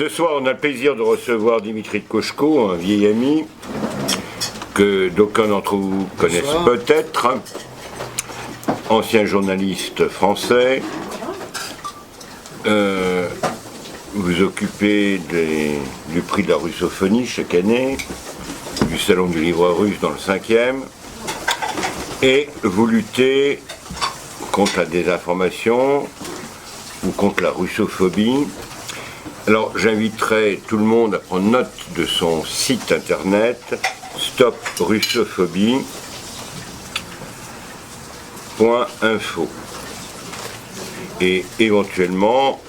Ce soir, on a le plaisir de recevoir Dimitri de Kochko, un vieil ami que d'aucuns d'entre vous connaissent peut-être, ancien journaliste français. Vous occupez du prix de la russophonie chaque année, du salon du livre russe dans le 5e, et vous luttez contre la désinformation ou contre la russophobie. Alors j'inviterai tout le monde à prendre note de son site internet stopRussophobie.info et éventuellement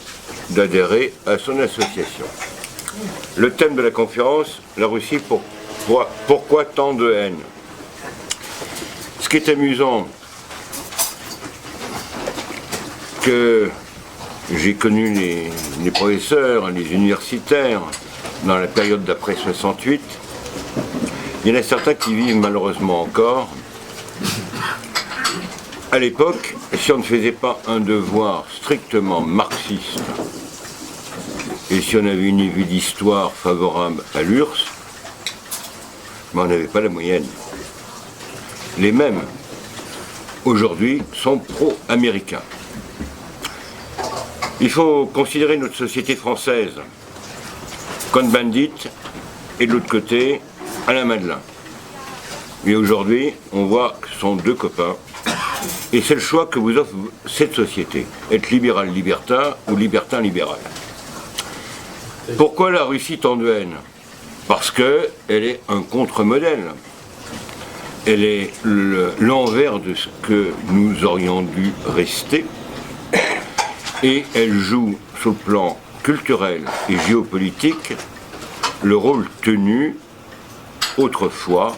d'adhérer à son association. Le thème de la conférence, la Russie, pourquoi tant de haine? Ce qui est amusant, que j'ai connu les professeurs, les universitaires, dans la période d'après 68. Il y en a certains qui vivent malheureusement encore. À l'époque, si on ne faisait pas un devoir strictement marxiste, et si on avait une vue d'histoire favorable à l'URSS, mais on n'avait pas la moyenne. Les mêmes, aujourd'hui, sont pro-américains. Il faut considérer notre société française comme bandit et de l'autre côté, Alain Madelin. Et aujourd'hui, on voit que ce sont deux copains. Et c'est le choix que vous offre cette société. Être libéral-libertin ou libertin-libéral. Pourquoi la Russie tant de haine? Parce qu'elle est un contre-modèle. Elle est l'envers de ce que nous aurions dû rester. Et elle joue sur le plan culturel et géopolitique le rôle tenu autrefois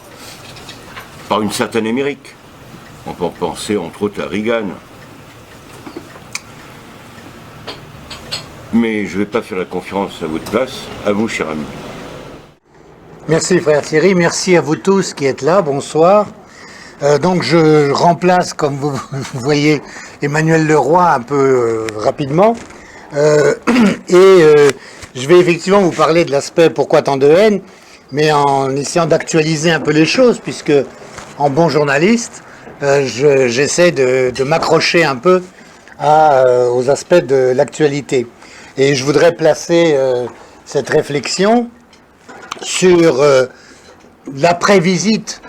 par une certaine Amérique. On peut penser entre autres à Reagan. Mais je ne vais pas faire la conférence à votre place. À vous, cher ami. Merci frère Thierry, merci à vous tous qui êtes là, bonsoir. Donc je remplace, comme vous voyez, Emmanuel Leroy un peu rapidement. Je vais effectivement vous parler de l'aspect pourquoi tant de haine, mais en essayant d'actualiser un peu les choses, puisque en bon journaliste, j'essaie de m'accrocher un peu aux aspects de l'actualité. Et je voudrais placer cette réflexion sur l'après-visite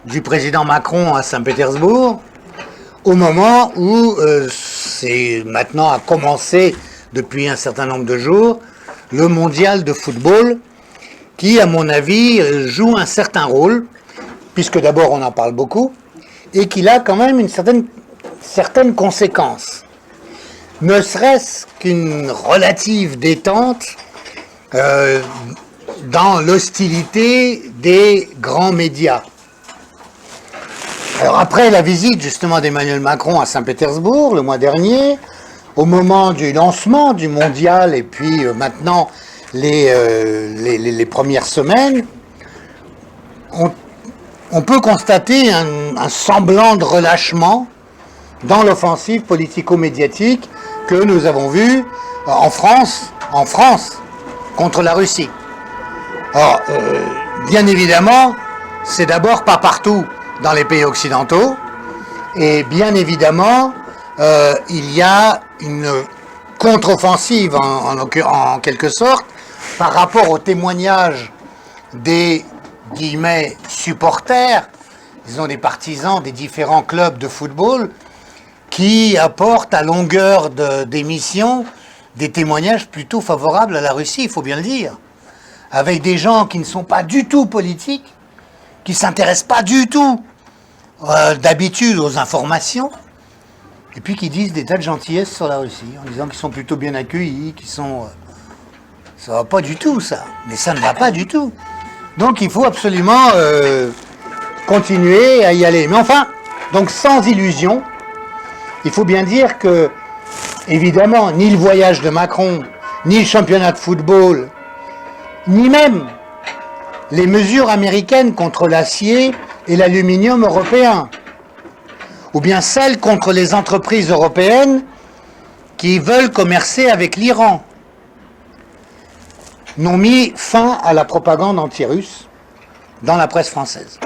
du président Macron à Saint-Pétersbourg, au moment où c'est maintenant à commencer depuis un certain nombre de jours, le mondial de football, qui, à mon avis, joue un certain rôle, puisque d'abord on en parle beaucoup, et qu'il a quand même une certaine conséquence. Ne serait-ce qu'une relative détente dans l'hostilité des grands médias. Alors après la visite justement d'Emmanuel Macron à Saint-Pétersbourg le mois dernier, au moment du lancement du mondial et puis maintenant les premières semaines, on peut constater un semblant de relâchement dans l'offensive politico-médiatique que nous avons vue en France contre la Russie. Alors, bien évidemment, c'est d'abord pas partout dans les pays occidentaux, et bien évidemment, il y a une contre-offensive en quelque sorte par rapport au témoignage des guillemets supporters, disons des partisans des différents clubs de football, qui apportent à longueur d'émission des témoignages plutôt favorables à la Russie, il faut bien le dire, avec des gens qui ne sont pas du tout politiques, qui ne s'intéressent pas du tout d'habitude aux informations, et puis qui disent des tas de gentillesses sur la Russie, en disant qu'ils sont plutôt bien accueillis, ça va pas du tout ça, mais ça ne va pas du tout. Donc il faut absolument continuer à y aller. Mais enfin, donc sans illusion, il faut bien dire que, évidemment, ni le voyage de Macron, ni le championnat de football, ni même les mesures américaines contre l'acier et l'aluminium européen, ou bien celles contre les entreprises européennes qui veulent commercer avec l'Iran, n'ont mis fin à la propagande anti-russe dans la presse française.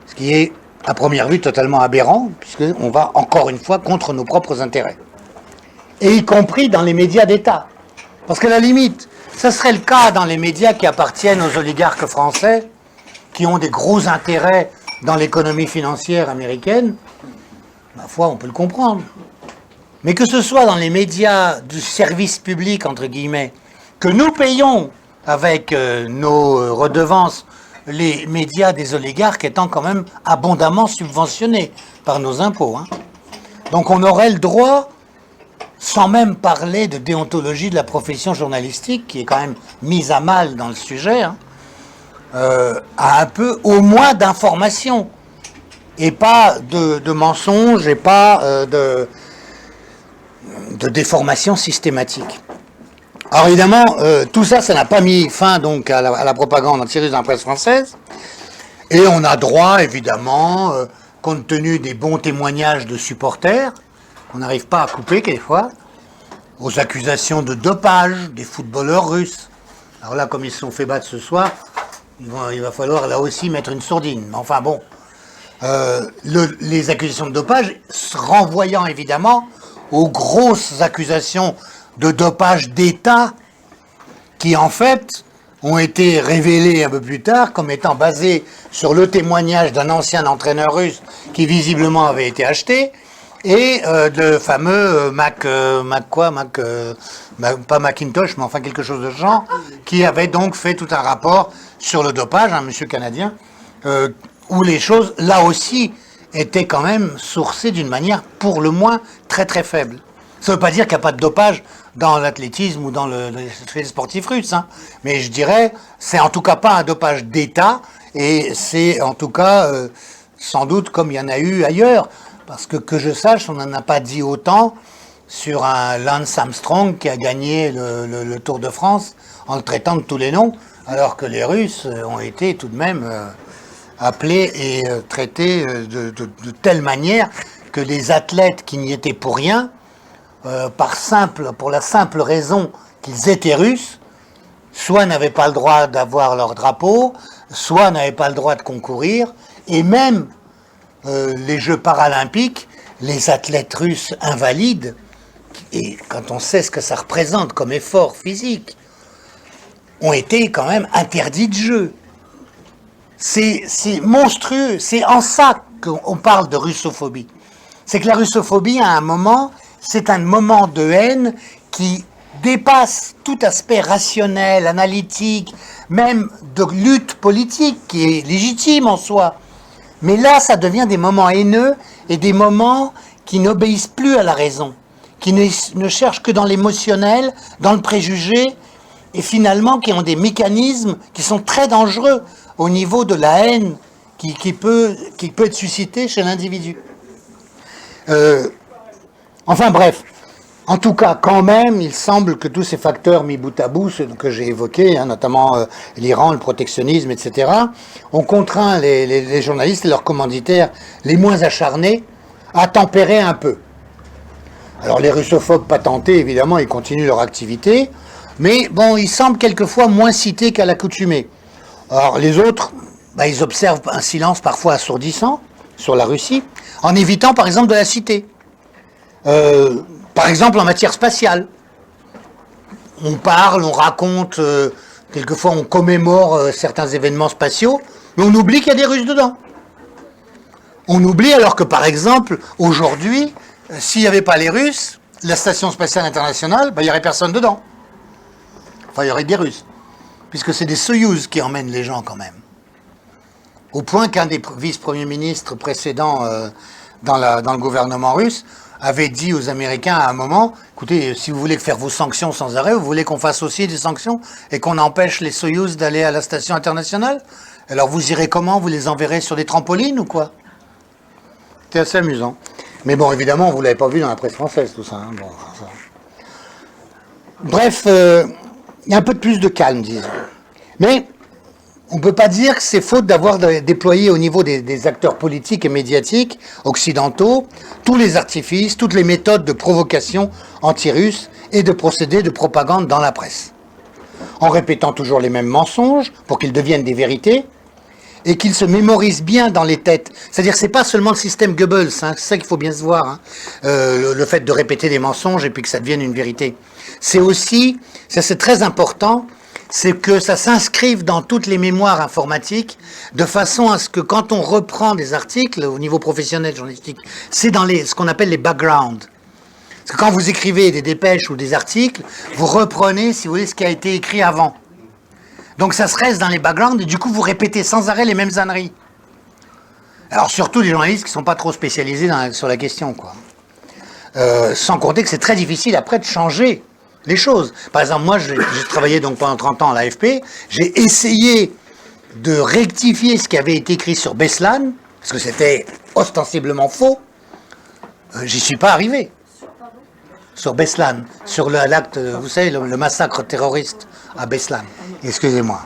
Ce qui est, à première vue, totalement aberrant, puisqu'on va encore une fois contre nos propres intérêts. Et y compris dans les médias d'État. Parce qu'à la limite, ça serait le cas dans les médias qui appartiennent aux oligarques français, qui ont des gros intérêts dans l'économie financière américaine. Ma foi, on peut le comprendre. Mais que ce soit dans les médias du service public, entre guillemets, que nous payons avec nos redevances, les médias des oligarques étant quand même abondamment subventionnés par nos impôts. Hein. Donc on aurait le droit, sans même parler de déontologie de la profession journalistique, qui est quand même mise à mal dans le sujet, hein, à un peu au moins d'informations, et pas de mensonges, et pas de déformations systématiques. Alors évidemment, tout ça, ça n'a pas mis fin donc à la propagande anti-russe dans la presse française, et on a droit, évidemment, compte tenu des bons témoignages de supporters, qu'on n'arrive pas à couper quelquefois, aux accusations de dopage des footballeurs russes. Alors là, comme ils se sont fait battre ce soir, il va falloir là aussi mettre une sourdine. Mais enfin bon, les accusations de dopage renvoyant évidemment aux grosses accusations de dopage d'État qui en fait ont été révélées un peu plus tard comme étant basées sur le témoignage d'un ancien entraîneur russe qui visiblement avait été acheté et le fameux pas Macintosh mais enfin quelque chose de genre qui avait donc fait tout un rapport sur le dopage, un monsieur canadien, où les choses là aussi étaient quand même sourcées d'une manière pour le moins très très faible. Ça ne veut pas dire qu'il n'y a pas de dopage dans l'athlétisme ou dans les sportifs russes, hein. Mais je dirais, c'est en tout cas pas un dopage d'État, et c'est en tout cas sans doute comme il y en a eu ailleurs, parce que je sache, on n'en a pas dit autant sur un Lance Armstrong qui a gagné le Tour de France en le traitant de tous les noms, alors que les Russes ont été tout de même appelés et traités de telle manière que les athlètes qui n'y étaient pour rien, pour la simple raison qu'ils étaient russes, soit n'avaient pas le droit d'avoir leur drapeau, soit n'avaient pas le droit de concourir, et même les Jeux paralympiques, les athlètes russes invalides, et quand on sait ce que ça représente comme effort physique, ont été quand même interdits de jeu. C'est monstrueux, c'est en ça qu'on parle de russophobie. C'est que la russophobie, à un moment, c'est un moment de haine qui dépasse tout aspect rationnel, analytique, même de lutte politique qui est légitime en soi. Mais là, ça devient des moments haineux et des moments qui n'obéissent plus à la raison, qui ne cherchent que dans l'émotionnel, dans le préjugé, et finalement qui ont des mécanismes qui sont très dangereux au niveau de la haine qui peut être suscitée chez l'individu. Enfin bref, en tout cas, quand même, il semble que tous ces facteurs mis bout à bout, ceux que j'ai évoqués, hein, notamment l'Iran, le protectionnisme, etc., ont contraint les journalistes et leurs commanditaires les moins acharnés à tempérer un peu. Alors les russophobes patentés, évidemment, ils continuent leur activité, mais bon, ils semblent quelquefois moins cités qu'à l'accoutumée. Alors les autres, ils observent un silence parfois assourdissant sur la Russie, en évitant par exemple de la citer. Par exemple en matière spatiale. On parle, on raconte, quelquefois on commémore certains événements spatiaux, mais on oublie qu'il y a des Russes dedans. On oublie alors que par exemple, aujourd'hui, s'il n'y avait pas les Russes, la station spatiale internationale, il n'y aurait personne dedans. Enfin, il y aurait des Russes. Puisque c'est des Soyouz qui emmènent les gens quand même. Au point qu'un des vice-premiers ministres précédents dans le gouvernement russe avait dit aux Américains à un moment, écoutez, si vous voulez faire vos sanctions sans arrêt, vous voulez qu'on fasse aussi des sanctions et qu'on empêche les Soyouz d'aller à la station internationale? Alors vous irez comment? Vous les enverrez sur des trampolines ou quoi? C'était assez amusant. Mais bon, évidemment, vous ne l'avez pas vu dans la presse française, tout ça. Hein. Bon, ça. Bref, il y a un peu plus de calme, disons. Mais on ne peut pas dire que c'est faute d'avoir déployé au niveau des acteurs politiques et médiatiques occidentaux tous les artifices, toutes les méthodes de provocation anti-russe et de procédés de propagande dans la presse. en répétant toujours les mêmes mensonges pour qu'ils deviennent des vérités, et qu'ils se mémorisent bien dans les têtes. C'est-à-dire que c'est pas seulement le système Goebbels, hein, c'est ça qu'il faut bien se voir, hein, le fait de répéter des mensonges et puis que ça devienne une vérité. C'est aussi, ça c'est très important, c'est que ça s'inscrive dans toutes les mémoires informatiques de façon à ce que quand on reprend des articles au niveau professionnel journalistique, c'est dans ce qu'on appelle les backgrounds. Parce que quand vous écrivez des dépêches ou des articles, vous reprenez, si vous voulez, ce qui a été écrit avant. Donc ça se reste dans les backgrounds et du coup vous répétez sans arrêt les mêmes âneries. Alors surtout les journalistes qui ne sont pas trop spécialisés sur la question, quoi. Sans compter que c'est très difficile après de changer les choses. Par exemple, moi j'ai travaillé donc pendant 30 ans à l'AFP, j'ai essayé de rectifier ce qui avait été écrit sur Beslan, parce que c'était ostensiblement faux, j'y suis pas arrivé. Sur Beslan, sur l'acte, vous savez, le massacre terroriste à Beslan. Excusez-moi.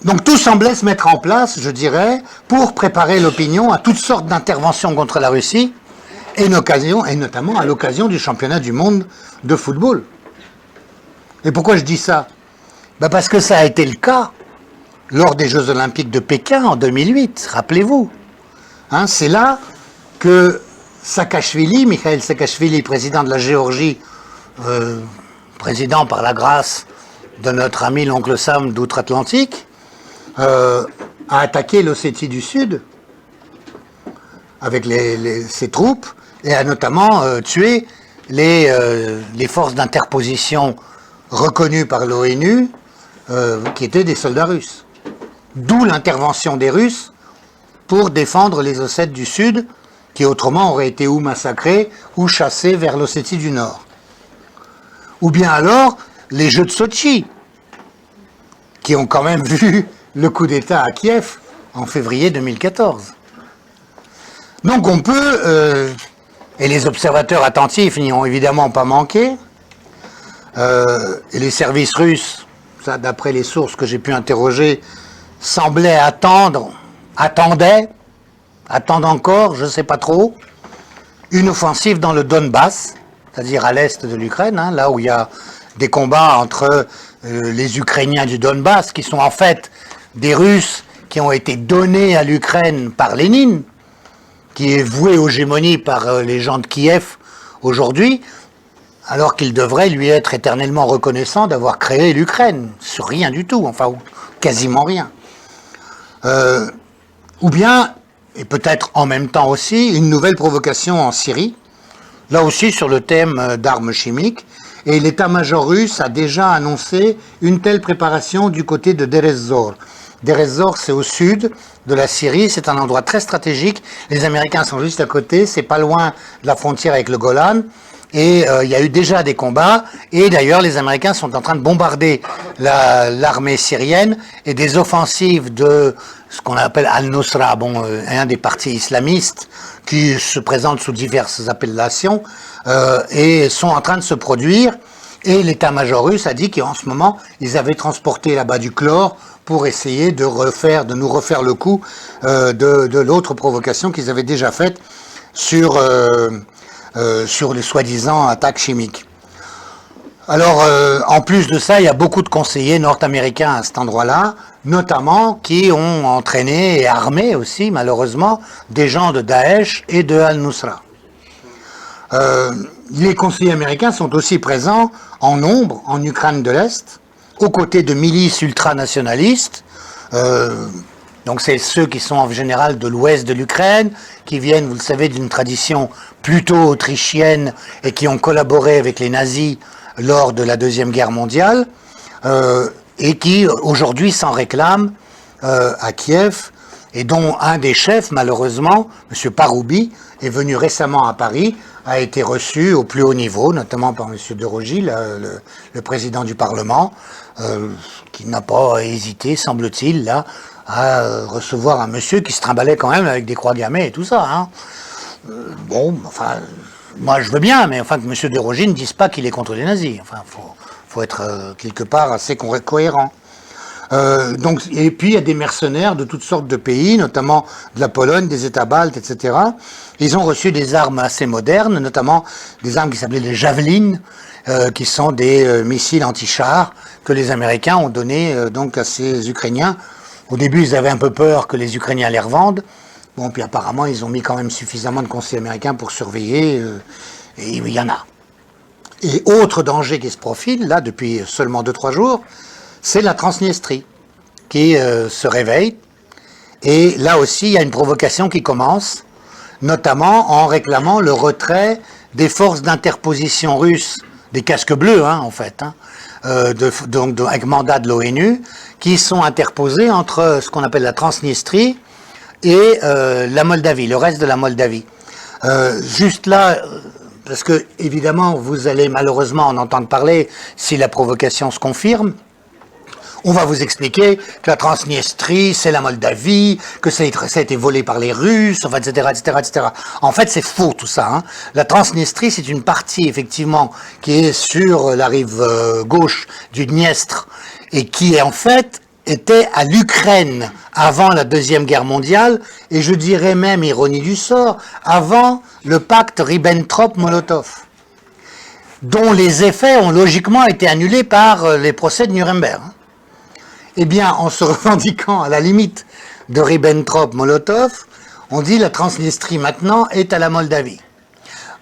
Donc tout semblait se mettre en place, je dirais, pour préparer l'opinion à toutes sortes d'interventions contre la Russie, et notamment à l'occasion du championnat du monde de football. Et pourquoi je dis ça? Parce que ça a été le cas lors des Jeux Olympiques de Pékin en 2008, rappelez-vous. Hein, c'est là que Mikhail Saakashvili, président de la Géorgie, président par la grâce de notre ami l'oncle Sam d'outre-Atlantique, a attaqué l'Ossétie du Sud avec ses troupes et a notamment tué les forces d'interposition reconnues par l'ONU qui étaient des soldats russes. D'où l'intervention des Russes pour défendre les Ossètes du Sud qui autrement auraient été ou massacrés ou chassés vers l'Ossétie du Nord. Ou bien alors les Jeux de Sotchi, qui ont quand même vu le coup d'État à Kiev en février 2014. Donc on peut, et les observateurs attentifs n'y ont évidemment pas manqué, et les services russes, ça d'après les sources que j'ai pu interroger, semblaient attendaient encore, je ne sais pas trop, une offensive dans le Donbass, c'est-à-dire à l'est de l'Ukraine, hein, là où il y a des combats entre les Ukrainiens du Donbass, qui sont en fait des Russes qui ont été donnés à l'Ukraine par Lénine, qui est voué aux gémonies par les gens de Kiev aujourd'hui, alors qu'il devrait lui être éternellement reconnaissant d'avoir créé l'Ukraine, sur rien du tout, enfin quasiment rien. Ou bien, et peut-être en même temps aussi, une nouvelle provocation en Syrie, là aussi sur le thème d'armes chimiques, et l'état-major russe a déjà annoncé une telle préparation du côté de Deir ez-Zor. Deir ez-Zor, c'est au sud de la Syrie, c'est un endroit très stratégique, les Américains sont juste à côté, c'est pas loin de la frontière avec le Golan, et il y a eu déjà des combats, et d'ailleurs les Américains sont en train de bombarder l'armée syrienne, et des offensives de ce qu'on appelle Al-Nusra, un des partis islamistes qui se présentent sous diverses appellations, et sont en train de se produire, et l'état-major russe a dit qu'en ce moment, ils avaient transporté là-bas du chlore pour essayer de nous refaire le coup de l'autre provocation qu'ils avaient déjà faite sur les soi-disant attaques chimiques. Alors, en plus de ça, il y a beaucoup de conseillers nord-américains à cet endroit-là, notamment qui ont entraîné et armé aussi, malheureusement, des gens de Daesh et de Al-Nusra. Les conseillers américains sont aussi présents en nombre en Ukraine de l'Est, aux côtés de milices ultranationalistes. Donc c'est ceux qui sont en général de l'ouest de l'Ukraine, qui viennent, vous le savez, d'une tradition plutôt autrichienne et qui ont collaboré avec les nazis lors de la Deuxième Guerre mondiale, et qui aujourd'hui s'en réclament à Kiev, et dont un des chefs, malheureusement, M. Paroubi, est venu récemment à Paris, a été reçu au plus haut niveau, notamment par M. de Rogy, le président du Parlement, qui n'a pas hésité, semble-t-il, là, à recevoir un monsieur qui se trimballait quand même avec des croix gammées et tout ça. Hein. Moi je veux bien, mais enfin que M. de Rogy ne dise pas qu'il est contre les nazis. Enfin, faut être quelque part assez cohérent. Et puis il y a des mercenaires de toutes sortes de pays, notamment de la Pologne, des États baltes, etc. Ils ont reçu des armes assez modernes, notamment des armes qui s'appelaient les Javelin, qui sont des missiles anti-chars que les Américains ont donnés donc à ces Ukrainiens. Au début, ils avaient un peu peur que les Ukrainiens les revendent. Bon, puis apparemment, ils ont mis quand même suffisamment de conseillers américains pour surveiller, et il y en a. Et autre danger qui se profile, là, depuis seulement 2-3 jours, c'est la Transnistrie, qui se réveille. Et là aussi, il y a une provocation qui commence, notamment en réclamant le retrait des forces d'interposition russes, des casques bleus, en fait, avec mandat de l'ONU, qui sont interposés entre ce qu'on appelle la Transnistrie et la Moldavie, le reste de la Moldavie. Juste là, parce que évidemment vous allez malheureusement en entendre parler si la provocation se confirme, on va vous expliquer que la Transnistrie, c'est la Moldavie, que ça a été volé par les Russes, enfin, etc., etc., etc. En fait, c'est faux tout ça. La Transnistrie, c'est une partie, effectivement, qui est sur la rive gauche du Dniestre et qui, en fait, était à l'Ukraine avant la Deuxième Guerre mondiale, et je dirais même, ironie du sort, avant le pacte Ribbentrop-Molotov, dont les effets ont logiquement été annulés par les procès de Nuremberg. Eh bien, en se revendiquant à la limite de Ribbentrop-Molotov, on dit la Transnistrie maintenant est à la Moldavie.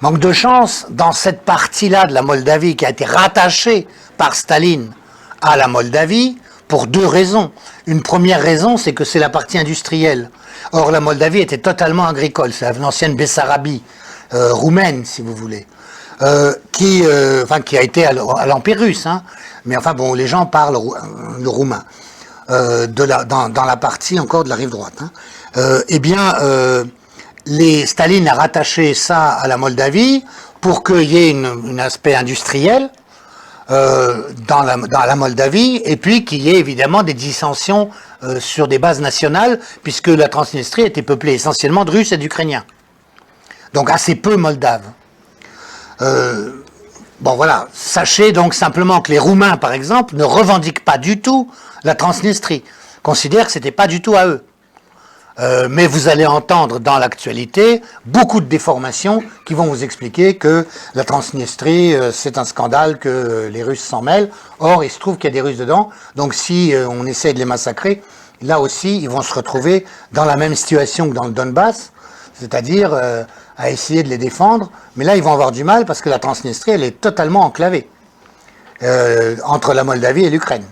Manque de chance, dans cette partie-là de la Moldavie qui a été rattachée par Staline à la Moldavie, pour 2 raisons. Une première raison, c'est que c'est la partie industrielle. Or, la Moldavie était totalement agricole. C'est l'ancienne Bessarabie roumaine, si vous voulez, qui a été à l'Empire russe. Mais enfin, bon, les gens parlent le roumain, dans la partie encore de la rive droite. Staline a rattaché ça à la Moldavie pour qu'il y ait un aspect industriel dans la Moldavie, et puis qu'il y ait évidemment des dissensions sur des bases nationales, puisque la Transnistrie était peuplée essentiellement de Russes et d'Ukrainiens. Donc assez peu moldaves. Bon voilà, sachez donc simplement que les Roumains, par exemple, ne revendiquent pas du tout la Transnistrie, considèrent que c'était pas du tout à eux. Mais vous allez entendre dans l'actualité beaucoup de déformations qui vont vous expliquer que la Transnistrie, c'est un scandale, que les Russes s'en mêlent. Or, il se trouve qu'il y a des Russes dedans, donc si on essaie de les massacrer, là aussi, ils vont se retrouver dans la même situation que dans le Donbass, c'est-à-dire à essayer de les défendre, mais là, ils vont avoir du mal parce que la Transnistrie, elle est totalement enclavée entre la Moldavie et l'Ukraine.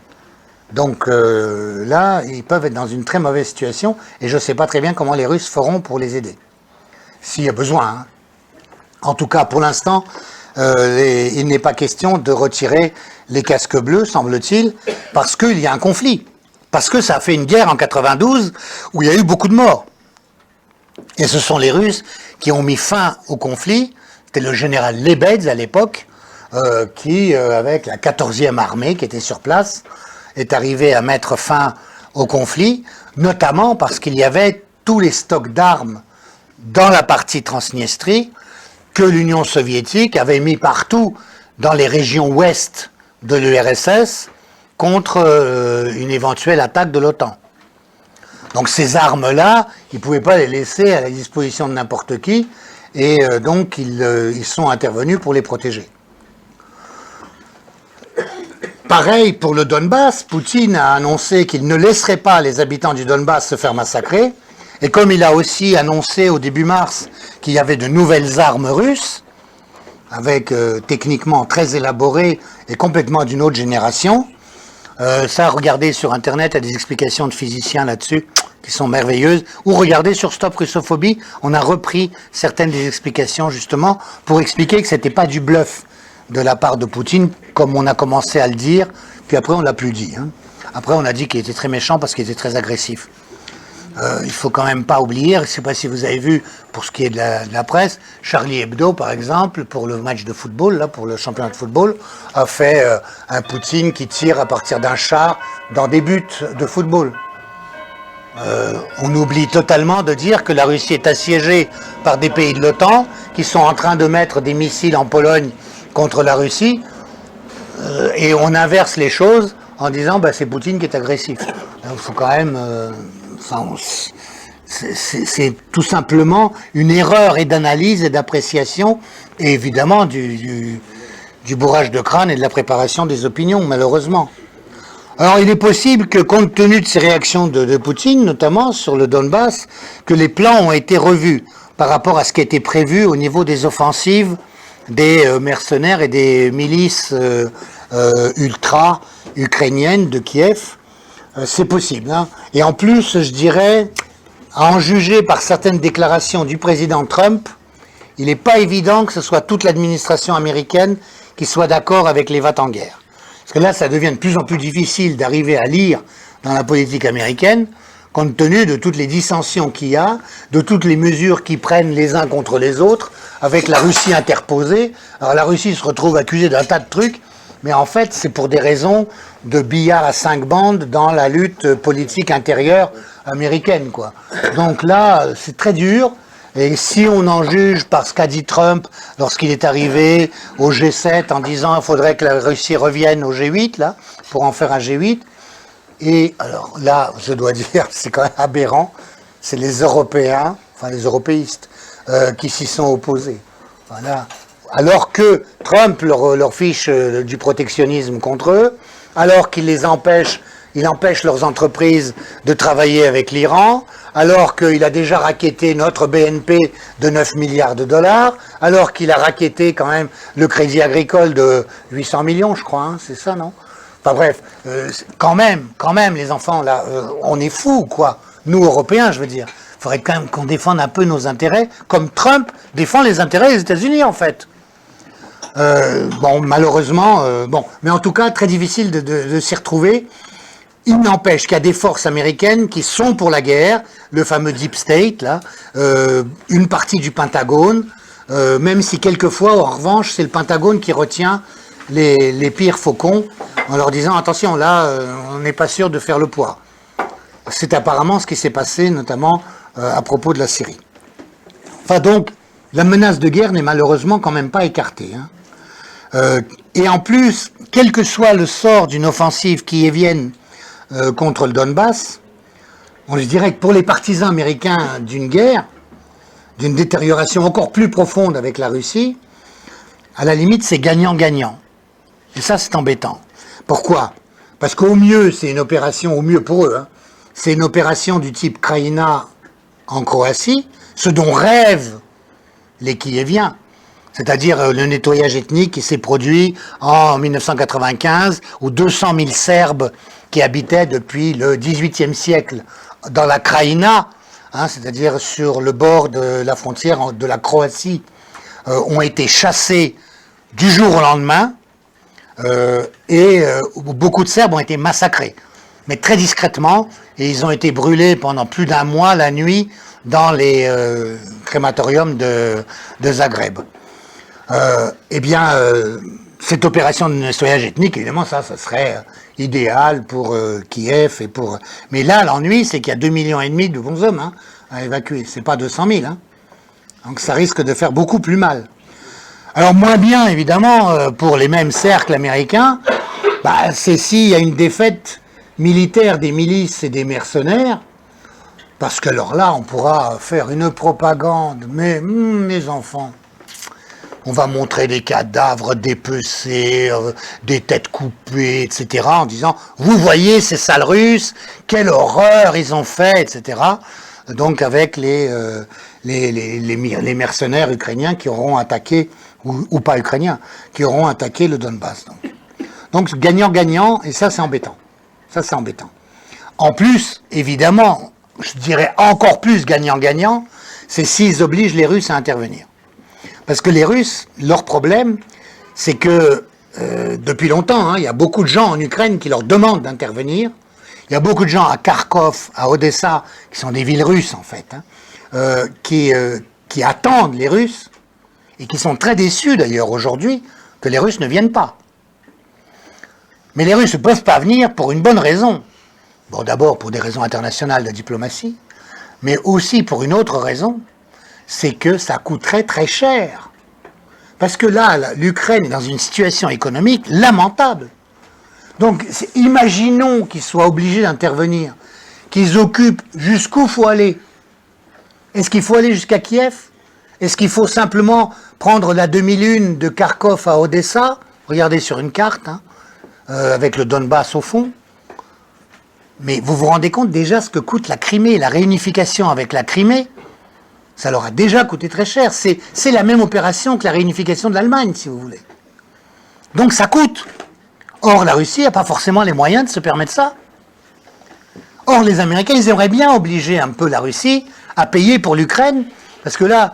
Donc là, ils peuvent être dans une très mauvaise situation, et je ne sais pas très bien comment les Russes feront pour les aider, s'il y a besoin. En tout cas, pour l'instant, il n'est pas question de retirer les casques bleus, semble-t-il, parce qu'il y a un conflit. Parce que ça a fait une guerre en 92 où il y a eu beaucoup de morts. Et ce sont les Russes qui ont mis fin au conflit. C'était le général Lebedz à l'époque, qui, avec la 14e armée qui était sur place, est arrivé à mettre fin au conflit, notamment parce qu'il y avait tous les stocks d'armes dans la partie Transnistrie que l'Union soviétique avait mis partout dans les régions ouest de l'URSS contre une éventuelle attaque de l'OTAN. Donc ces armes-là, ils ne pouvaient pas les laisser à la disposition de n'importe qui, et donc ils sont intervenus pour les protéger. Pareil pour le Donbass, Poutine a annoncé qu'il ne laisserait pas les habitants du Donbass se faire massacrer, et comme il a aussi annoncé au début mars qu'il y avait de nouvelles armes russes, avec techniquement très élaborées et complètement d'une autre génération, ça, regardez sur Internet, il y a des explications de physiciens là-dessus qui sont merveilleuses, ou regardez sur Stop Russophobie, on a repris certaines des explications justement pour expliquer que c'était pas du bluff de la part de Poutine, comme on a commencé à le dire, puis après on l'a plus dit. Après on a dit qu'il était très méchant parce qu'il était très agressif. Il faut quand même pas oublier, je ne sais pas si vous avez vu, pour ce qui est de la presse, Charlie Hebdo par exemple, pour le match de football, là, pour le championnat de football, a fait un Poutine qui tire à partir d'un char dans des buts de football. On oublie totalement de dire que la Russie est assiégée par des pays de l'OTAN qui sont en train de mettre des missiles en Pologne contre la Russie, et on inverse les choses en disant c'est Poutine qui est agressif. Il faut quand même... c'est tout simplement une erreur et d'analyse et d'appréciation, et évidemment du bourrage de crâne et de la préparation des opinions, malheureusement. Alors il est possible que, compte tenu de ces réactions de Poutine, notamment sur le Donbass, que les plans ont été revus par rapport à ce qui était prévu au niveau des offensives des mercenaires et des milices ultra-ukrainiennes de Kiev. C'est possible. Hein. Et en plus, je dirais, à en juger par certaines déclarations du président Trump, il n'est pas évident que ce soit toute l'administration américaine qui soit d'accord avec les va-t-en-guerre. Parce que là, ça devient de plus en plus difficile d'arriver à lire dans la politique américaine, compte tenu de toutes les dissensions qu'il y a, de toutes les mesures qu'ils prennent les uns contre les autres, avec la Russie interposée. Alors la Russie se retrouve accusée d'un tas de trucs, mais en fait, c'est pour des raisons de billard à 5 bandes dans la lutte politique intérieure américaine, quoi. Donc là, c'est très dur. Et si on en juge par ce qu'a dit Trump lorsqu'il est arrivé au G7 en disant qu'il faudrait que la Russie revienne au G8, là, pour en faire un G8, et alors là, je dois dire, c'est quand même aberrant, c'est les Européens, enfin les européistes, qui s'y sont opposés. Voilà. Alors que Trump leur fiche du protectionnisme contre eux, alors qu'il les empêche, il empêche leurs entreprises de travailler avec l'Iran, alors qu'il a déjà racketté notre BNP de 9 milliards de dollars, alors qu'il a racketté quand même le crédit agricole de 800 millions, je crois, hein, c'est ça, non? Enfin bref, quand même, les enfants, là, on est fous, quoi. Nous, Européens, je veux dire. Il faudrait quand même qu'on défende un peu nos intérêts, comme Trump défend les intérêts des États-Unis, en fait. Bon, malheureusement, mais en tout cas, très difficile de s'y retrouver. Il n'empêche qu'il y a des forces américaines qui sont pour la guerre, le fameux Deep State, là, une partie du Pentagone, même si quelquefois, en revanche, c'est le Pentagone qui retient les pires faucons, en leur disant, attention, là, on n'est pas sûr de faire le poids. C'est apparemment ce qui s'est passé, notamment à propos de la Syrie. Enfin donc, la menace de guerre n'est malheureusement quand même pas écartée. Hein. Et en plus, quel que soit le sort d'une offensive qui y vienne contre le Donbass, je dirais que pour les partisans américains d'une guerre, d'une détérioration encore plus profonde avec la Russie, à la limite, c'est gagnant-gagnant. Et ça, c'est embêtant. Pourquoi? Parce qu'au mieux, c'est une opération, au mieux pour eux, hein, c'est une opération du type Krajina en Croatie, ce dont rêvent les Kieviens, c'est-à-dire le nettoyage ethnique qui s'est produit en 1995, où 200 000 Serbes qui habitaient depuis le XVIIIe siècle dans la Krajina, hein, c'est-à-dire sur le bord de la frontière de la Croatie, ont été chassés du jour au lendemain, et beaucoup de Serbes ont été massacrés, mais très discrètement, et ils ont été brûlés pendant plus d'1 mois la nuit dans les crématoriums de Zagreb. Eh bien, cette opération de nettoyage ethnique, évidemment, ça serait idéal pour Kiev et pour. Mais là, l'ennui, c'est qu'il y a 2,5 millions de bonshommes hein, à évacuer. C'est pas 200 000. Hein. Donc, ça risque de faire beaucoup plus mal. Alors, moins bien, évidemment, pour les mêmes cercles américains, c'est s'il y a une défaite militaire des milices et des mercenaires, parce que alors là, on pourra faire une propagande, mais mes enfants, on va montrer des cadavres dépecés, des têtes coupées, etc., en disant, vous voyez ces sales Russes, quelle horreur ils ont fait, etc., donc avec les mercenaires ukrainiens qui auront attaqué, ou pas ukrainiens, qui auront attaqué le Donbass. Donc gagnant-gagnant, et ça c'est embêtant. Ça c'est embêtant. En plus, évidemment, je dirais encore plus gagnant-gagnant, c'est s'ils obligent les Russes à intervenir. Parce que les Russes, leur problème, c'est que depuis longtemps, hein, il y a beaucoup de gens en Ukraine qui leur demandent d'intervenir. Il y a beaucoup de gens à Kharkov, à Odessa, qui sont des villes russes en fait, hein, qui attendent les Russes et qui sont très déçus d'ailleurs aujourd'hui que les Russes ne viennent pas. Mais les Russes ne peuvent pas venir pour une bonne raison. Bon, d'abord pour des raisons internationales de diplomatie, mais aussi pour une autre raison, c'est que ça coûterait très cher. Parce que là, l'Ukraine est dans une situation économique lamentable. Donc, imaginons qu'ils soient obligés d'intervenir, qu'ils occupent jusqu'où il faut aller. Est-ce qu'il faut aller jusqu'à Kiev? Est-ce qu'il faut simplement prendre la demi-lune de Kharkov à Odessa? Regardez sur une carte, hein, avec le Donbass au fond. Mais vous vous rendez compte déjà ce que coûte la Crimée, la réunification avec la Crimée? Ça leur a déjà coûté très cher. C'est la même opération que la réunification de l'Allemagne, si vous voulez. Donc ça coûte. Or, la Russie n'a pas forcément les moyens de se permettre ça. Or, les Américains, ils aimeraient bien obliger un peu la Russie à payer pour l'Ukraine, parce que là,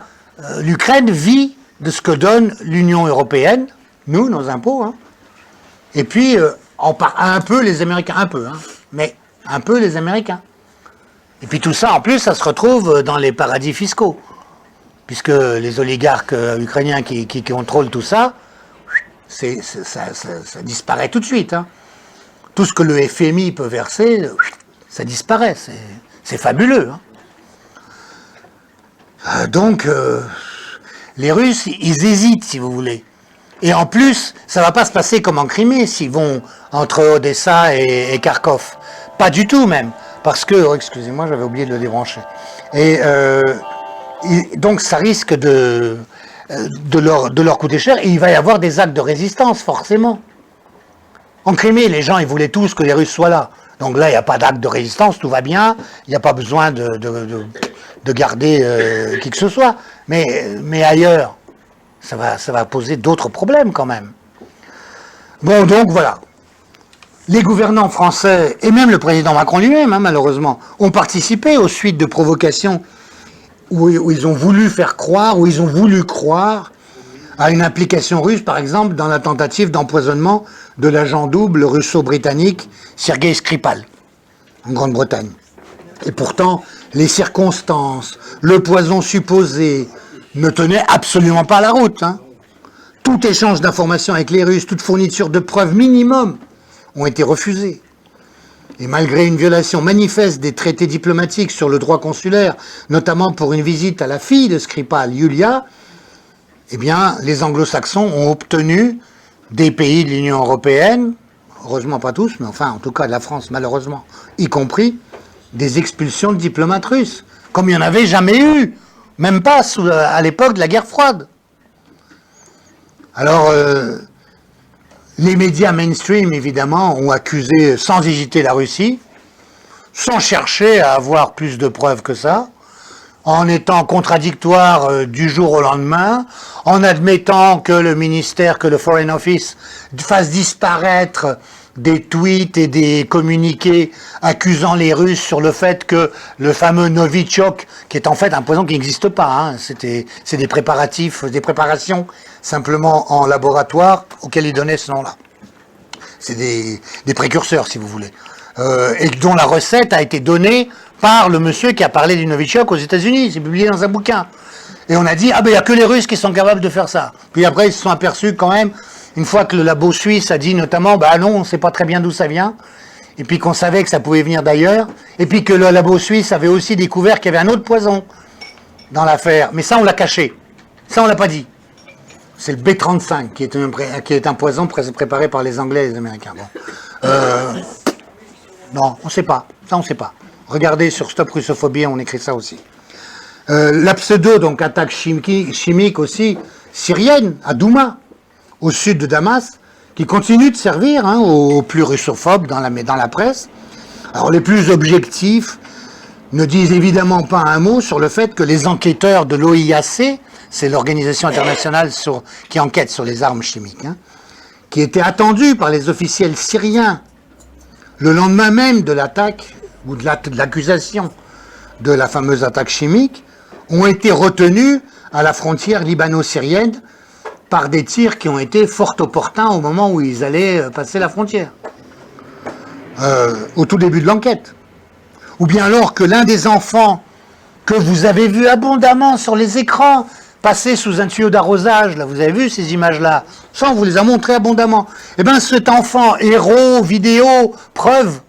l'Ukraine vit de ce que donne l'Union européenne, nous, nos impôts, hein. Et puis, un peu les Américains, un peu, hein, mais un peu les Américains. Et puis tout ça, en plus, ça se retrouve dans les paradis fiscaux, puisque les oligarques ukrainiens qui contrôlent tout ça, ça disparaît tout de suite, hein. Tout ce que le FMI peut verser, ça disparaît, c'est fabuleux, hein. Donc, les Russes, ils hésitent, si vous voulez. Et en plus, ça ne va pas se passer comme en Crimée, s'ils vont entre Odessa et Kharkov. Pas du tout, même. Parce que, oh, excusez-moi, j'avais oublié de le débrancher. Et donc, ça risque de leur coûter cher. Et il va y avoir des actes de résistance, forcément. En Crimée, les gens, ils voulaient tous que les Russes soient là. Donc là, il n'y a pas d'acte de résistance, tout va bien. Il n'y a pas besoin de garder qui que ce soit. Mais ailleurs, ça va poser d'autres problèmes quand même. Bon, donc voilà. Les gouvernants français, et même le président Macron lui-même, hein, malheureusement, ont participé aux suites de provocations où ils ont voulu faire croire, où ils ont voulu croire à une implication russe, par exemple, dans la tentative d'empoisonnement de l'agent double russo-britannique Sergei Skripal, en Grande-Bretagne. Et pourtant, les circonstances, le poison supposé, ne tenaient absolument pas la route, hein. Tout échange d'informations avec les Russes, toute fourniture de preuves minimum ont été refusés. Et malgré une violation manifeste des traités diplomatiques sur le droit consulaire, notamment pour une visite à la fille de Skripal, Yulia, eh bien, les anglo-saxons ont obtenu des pays de l'Union européenne, heureusement pas tous, mais enfin, en tout cas de la France, malheureusement, y compris, des expulsions de diplomates russes, comme il n'y en avait jamais eu, même pas à l'époque de la guerre froide. Alors, les médias mainstream, évidemment, ont accusé sans hésiter la Russie, sans chercher à avoir plus de preuves que ça, en étant contradictoire du jour au lendemain, en admettant que le ministère, que le Foreign Office fasse disparaître des tweets et des communiqués accusant les Russes sur le fait que le fameux Novichok, qui est en fait un poison qui n'existe pas, hein, c'est des préparations simplement en laboratoire auxquelles ils donnaient ce nom-là. C'est des précurseurs, si vous voulez. Et dont la recette a été donnée par le monsieur qui a parlé du Novichok aux États-Unis. C'est publié dans un bouquin. Et on a dit, ah ben il n'y a que les Russes qui sont capables de faire ça. Puis après, ils se sont aperçus quand même, une fois que le labo suisse a dit notamment, bah non, on ne sait pas très bien d'où ça vient, et puis qu'on savait que ça pouvait venir d'ailleurs, et puis que le labo suisse avait aussi découvert qu'il y avait un autre poison dans l'affaire. Mais ça, on l'a caché. Ça, on l'a pas dit. C'est le B35, qui est un poison préparé par les Anglais et les Américains. Bon. Non, on ne sait pas. Ça, on ne sait pas. Regardez sur Stop Russophobie, on écrit ça aussi. La pseudo, donc attaque chimique aussi, syrienne, à Douma, au sud de Damas, qui continue de servir aux plus russophobes dans la presse. Alors les plus objectifs ne disent évidemment pas un mot sur le fait que les enquêteurs de l'OIAC, c'est l'organisation internationale qui enquête sur les armes chimiques, qui étaient attendus par les officiels syriens le lendemain même de l'attaque, ou de l'accusation de la fameuse attaque chimique, ont été retenus à la frontière libano-syrienne par des tirs qui ont été fort opportuns au moment où ils allaient passer la frontière, au tout début de l'enquête. Ou bien alors que l'un des enfants que vous avez vu abondamment sur les écrans passer sous un tuyau d'arrosage, là, vous avez vu ces images-là, ça on vous les a montrées abondamment, eh bien cet enfant, héros, vidéo, preuve,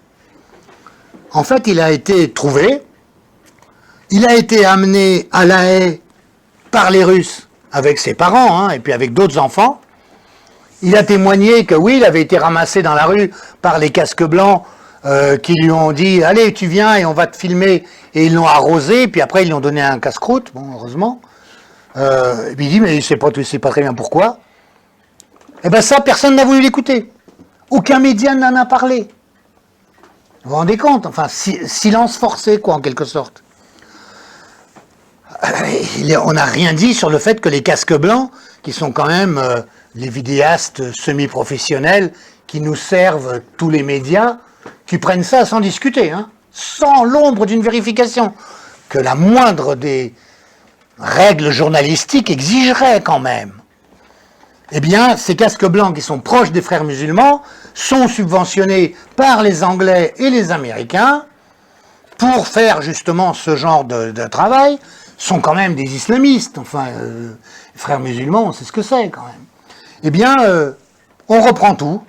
en fait il a été trouvé, il a été amené à La Haye par les Russes, avec ses parents, et puis avec d'autres enfants, Il a témoigné que oui, il avait été ramassé dans la rue par les casques blancs qui lui ont dit « Allez, tu viens et on va te filmer ». Et ils l'ont arrosé, puis après ils lui ont donné un casse-croûte, bon, heureusement. Et puis il dit « Mais je ne sais pas très bien pourquoi ». Eh bien ça, personne n'a voulu l'écouter. Aucun média n'en a parlé. Vous vous rendez compte? Enfin, silence forcé, quoi, en quelque sorte. On n'a rien dit sur le fait que les casques blancs, qui sont quand même les vidéastes semi-professionnels, qui nous servent tous les médias, qui prennent ça sans discuter, hein, sans l'ombre d'une vérification, que la moindre des règles journalistiques exigerait quand même. Eh bien, ces casques blancs qui sont proches des frères musulmans sont subventionnés par les Anglais et les Américains pour faire justement ce genre de travail, sont quand même des islamistes. Enfin, les frères musulmans, on sait ce que c'est quand même. Eh bien, on reprend tout.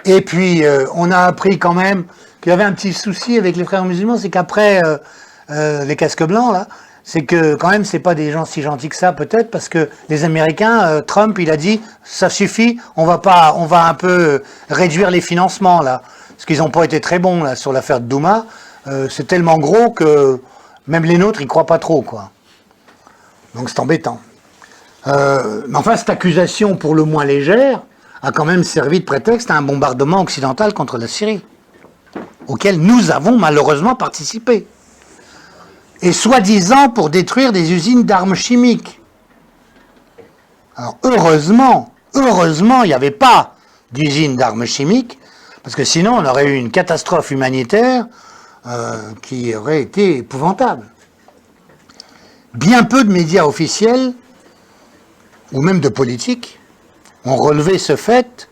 Et puis, on a appris quand même qu'il y avait un petit souci avec les frères musulmans, c'est qu'après les casques blancs, là, c'est que quand même, c'est pas des gens si gentils que ça, peut-être, parce que les Américains, Trump, il a dit, ça suffit, on va un peu réduire les financements, là. Parce qu'ils n'ont pas été très bons, là, sur l'affaire de Douma. C'est tellement gros que même les nôtres, ils croient pas trop, quoi. Donc c'est embêtant. Mais enfin, cette accusation, pour le moins légère, a quand même servi de prétexte à un bombardement occidental contre la Syrie, auquel nous avons malheureusement participé. Et soi-disant pour détruire des usines d'armes chimiques. Alors heureusement, il n'y avait pas d'usine d'armes chimiques, parce que sinon on aurait eu une catastrophe humanitaire qui aurait été épouvantable. Bien peu de médias officiels, ou même de politiques, ont relevé ce fait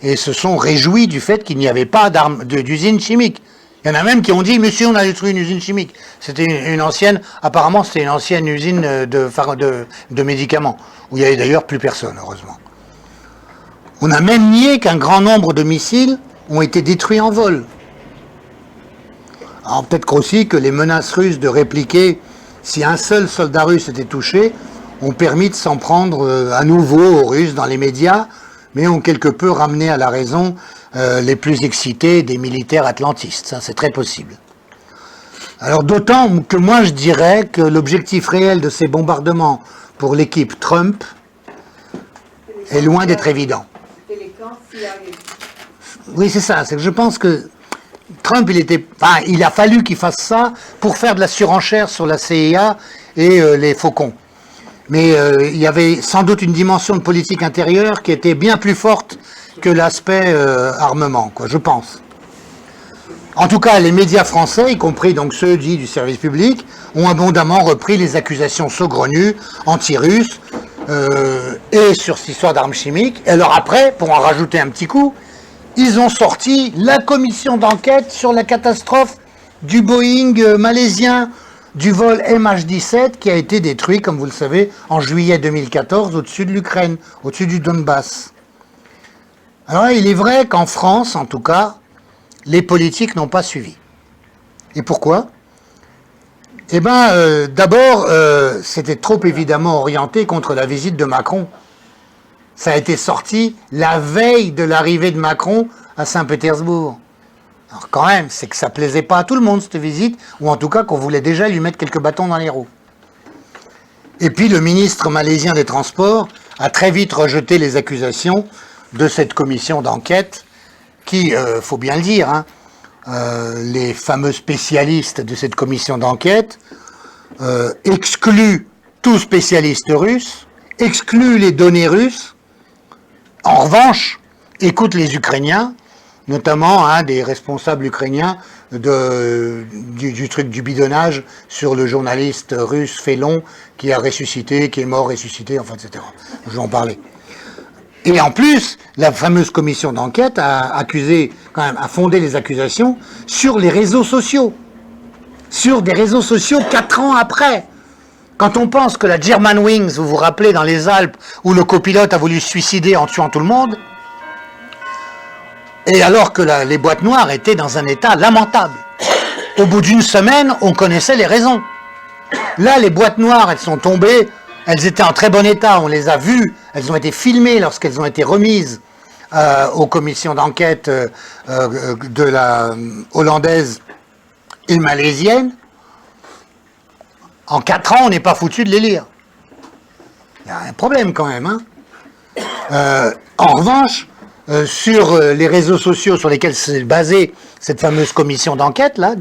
et se sont réjouis du fait qu'il n'y avait pas d'usine chimique. Il y en a même qui ont dit, monsieur, on a détruit une usine chimique. C'était une ancienne, apparemment c'était une ancienne usine de médicaments, où il n'y avait d'ailleurs plus personne, heureusement. On a même nié qu'un grand nombre de missiles ont été détruits en vol. Alors peut-être aussi que les menaces russes de répliquer si un seul soldat russe était touché ont permis de s'en prendre à nouveau aux Russes dans les médias, mais ont quelque peu ramené à la raison les plus excités des militaires atlantistes. Ça, c'est très possible. Alors d'autant que moi je dirais que l'objectif réel de ces bombardements pour l'équipe Trump est loin d'être évident. Oui, c'est ça. C'est que je pense que Trump, il a fallu qu'il fasse ça pour faire de la surenchère sur la CIA et les faucons. Mais il y avait sans doute une dimension de politique intérieure qui était bien plus forte que l'aspect armement, quoi, je pense. En tout cas, les médias français, y compris donc ceux dits du service public, ont abondamment repris les accusations saugrenues anti-russes et sur cette histoire d'armes chimiques. Et alors après, pour en rajouter un petit coup, ils ont sorti la commission d'enquête sur la catastrophe du Boeing malaisien du vol MH17 qui a été détruit, comme vous le savez, en juillet 2014 au-dessus de l'Ukraine, au-dessus du Donbass. Alors là, il est vrai qu'en France, en tout cas, les politiques n'ont pas suivi. Et pourquoi? Eh bien, d'abord, c'était trop évidemment orienté contre la visite de Macron. Ça a été sorti la veille de l'arrivée de Macron à Saint-Pétersbourg. Alors quand même, c'est que ça plaisait pas à tout le monde, cette visite, ou en tout cas qu'on voulait déjà lui mettre quelques bâtons dans les roues. Et puis le ministre malaisien des Transports a très vite rejeté les accusations de cette commission d'enquête qui, faut bien le dire, hein, les fameux spécialistes de cette commission d'enquête excluent tout spécialiste russe, excluent les données russes. En revanche, écoute les Ukrainiens, notamment un des responsables ukrainiens du truc du bidonnage sur le journaliste russe Félon qui a ressuscité, qui est mort, ressuscité, enfin, etc. Je vais en parler. Et en plus, la fameuse commission d'enquête a accusé, quand même, a fondé les accusations sur les réseaux sociaux. Sur des réseaux sociaux 4 ans après. Quand on pense que la Germanwings, vous vous rappelez, dans les Alpes, où le copilote a voulu se suicider en tuant tout le monde, et alors que les boîtes noires étaient dans un état lamentable. Au bout d'une semaine, on connaissait les raisons. Là, les boîtes noires, elles sont tombées elles étaient en très bon état, on les a vues, elles ont été filmées lorsqu'elles ont été remises aux commissions d'enquête de la hollandaise et malaisienne. En 4 ans, on n'est pas foutu de les lire. Il y a un problème quand même. En revanche, sur les réseaux sociaux sur lesquels s'est basée cette fameuse commission d'enquête là,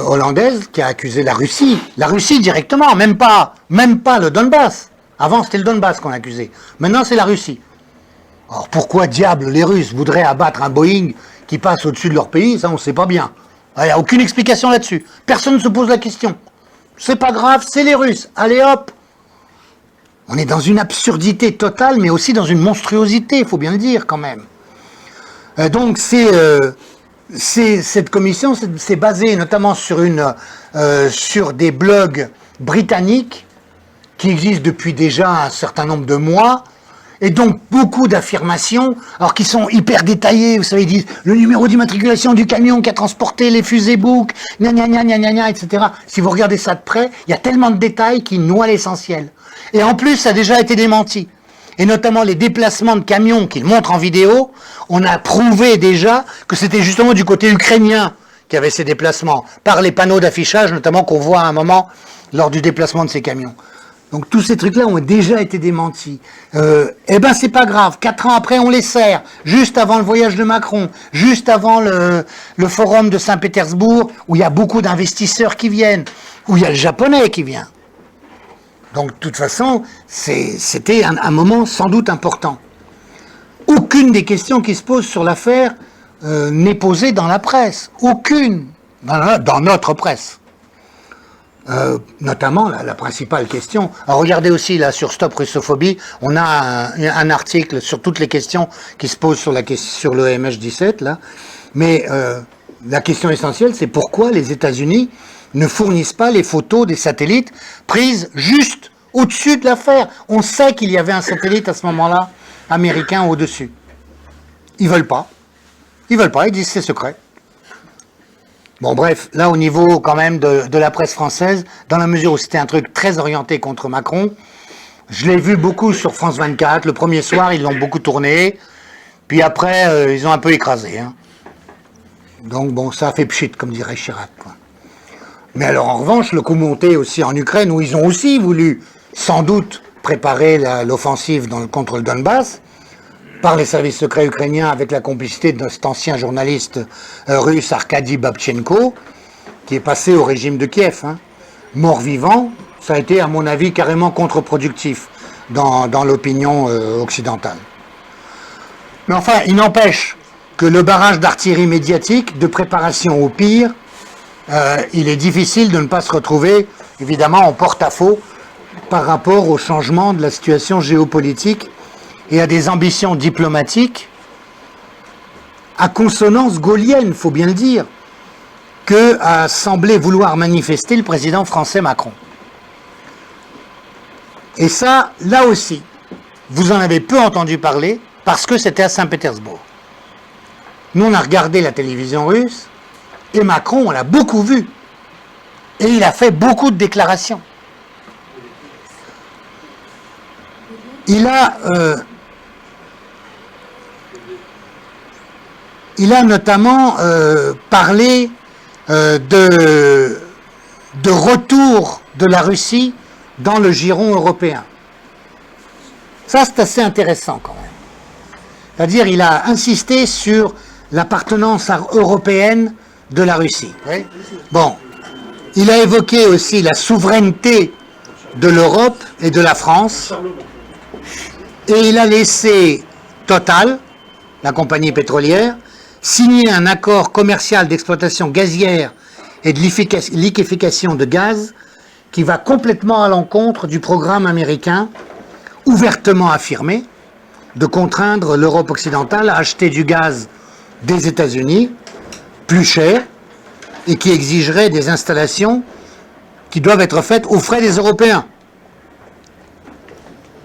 hollandaise, qui a accusé la Russie directement, même pas le Donbass. Avant, c'était le Donbass qu'on accusait. Maintenant, c'est la Russie. Alors, pourquoi diable les Russes voudraient abattre un Boeing qui passe au-dessus de leur pays? Ça, on ne sait pas bien. Il n'y a aucune explication là-dessus. Personne ne se pose la question. C'est pas grave, c'est les Russes. Allez hop! On est dans une absurdité totale, mais aussi dans une monstruosité, il faut bien le dire quand même. Donc cette commission s'est basée notamment sur des blogs britanniques qui existent depuis déjà un certain nombre de mois, et donc beaucoup d'affirmations, alors qui sont hyper détaillées, vous savez, ils disent le numéro d'immatriculation du camion qui a transporté les fusées Buk, gna gna gna gna gna, etc. Si vous regardez ça de près, il y a tellement de détails qui noient l'essentiel. Et en plus, ça a déjà été démenti. Et notamment les déplacements de camions qu'ils montrent en vidéo, on a prouvé déjà que c'était justement du côté ukrainien qu'il y avait ces déplacements, par les panneaux d'affichage notamment qu'on voit à un moment lors du déplacement de ces camions. Donc tous ces trucs-là ont déjà été démentis. Eh ben c'est pas grave, 4 ans après on les sert, juste avant le voyage de Macron, juste avant le forum de Saint-Pétersbourg, où il y a beaucoup d'investisseurs qui viennent, où il y a le japonais qui vient. Donc de toute façon, c'était un moment sans doute important. Aucune des questions qui se posent sur l'affaire n'est posée dans la presse. Aucune. Dans notre presse. Notamment la principale question. Alors regardez aussi là sur Stop Russophobie, on a un article sur toutes les questions qui se posent sur le MH17 là. Mais la question essentielle, c'est pourquoi les États-Unis ne fournissent pas les photos des satellites prises juste au-dessus de l'affaire. On sait qu'il y avait un satellite à ce moment-là américain au-dessus. Ils veulent pas. Ils disent c'est secret. Bon bref, là au niveau quand même de la presse française, dans la mesure où c'était un truc très orienté contre Macron, je l'ai vu beaucoup sur France 24, le premier soir ils l'ont beaucoup tourné, puis après ils ont un peu écrasé. Hein. Donc bon, ça a fait pchit, comme dirait Chirac. Quoi. Mais alors en revanche, le coup monté aussi en Ukraine, où ils ont aussi voulu sans doute préparer l'offensive contre le Donbass, par les services secrets ukrainiens avec la complicité de cet ancien journaliste russe Arkady Babchenko, qui est passé au régime de Kiev. Hein. Mort-vivant, ça a été à mon avis carrément contre-productif dans l'opinion occidentale. Mais enfin, il n'empêche que le barrage d'artillerie médiatique, de préparation au pire, il est difficile de ne pas se retrouver, évidemment, en porte-à-faux par rapport au changement de la situation géopolitique et à des ambitions diplomatiques à consonance gaullienne, il faut bien le dire, que a semblé vouloir manifester le président français Macron. Et ça, là aussi, vous en avez peu entendu parler parce que c'était à Saint-Pétersbourg. Nous, on a regardé la télévision russe et Macron, on l'a beaucoup vu. Et il a fait beaucoup de déclarations. Il a notamment parlé de retour de la Russie dans le giron européen. Ça, c'est assez intéressant quand même. C'est-à-dire, il a insisté sur l'appartenance européenne de la Russie. Oui. Bon, il a évoqué aussi la souveraineté de l'Europe et de la France. Et il a laissé Total, la compagnie pétrolière, signer un accord commercial d'exploitation gazière et de liquéfaction de gaz qui va complètement à l'encontre du programme américain ouvertement affirmé de contraindre l'Europe occidentale à acheter du gaz des États-Unis plus cher et qui exigerait des installations qui doivent être faites aux frais des Européens.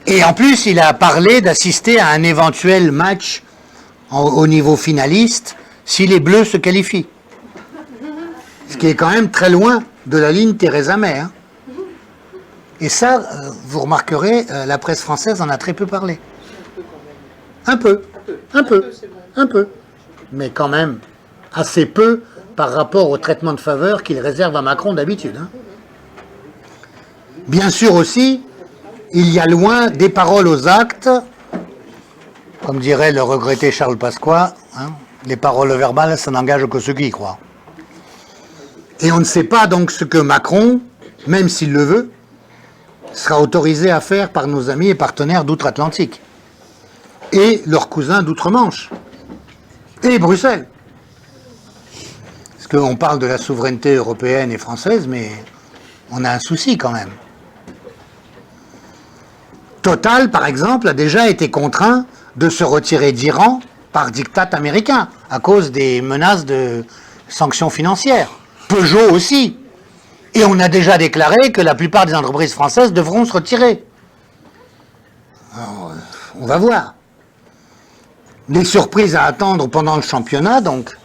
Et en plus, il a parlé d'assister à un éventuel match au niveau finaliste si les Bleus se qualifient. Ce qui est quand même très loin de la ligne Theresa May. Hein. Et ça, vous remarquerez, la presse française en a très peu parlé. Un peu. Mais quand même, assez peu par rapport au traitement de faveur qu'il réserve à Macron d'habitude. Hein. Bien sûr aussi, il y a loin des paroles aux actes, comme dirait le regretté Charles Pasqua, hein, les paroles verbales, ça n'engage que ceux qui y croient. Et on ne sait pas donc ce que Macron, même s'il le veut, sera autorisé à faire par nos amis et partenaires d'outre-Atlantique, et leurs cousins d'outre-Manche, et Bruxelles. Parce qu'on parle de la souveraineté européenne et française, mais on a un souci quand même. Total, par exemple, a déjà été contraint de se retirer d'Iran par diktat américain, à cause des menaces de sanctions financières. Peugeot aussi. Et on a déjà déclaré que la plupart des entreprises françaises devront se retirer. Alors, on va voir. Les surprises à attendre pendant le championnat, donc,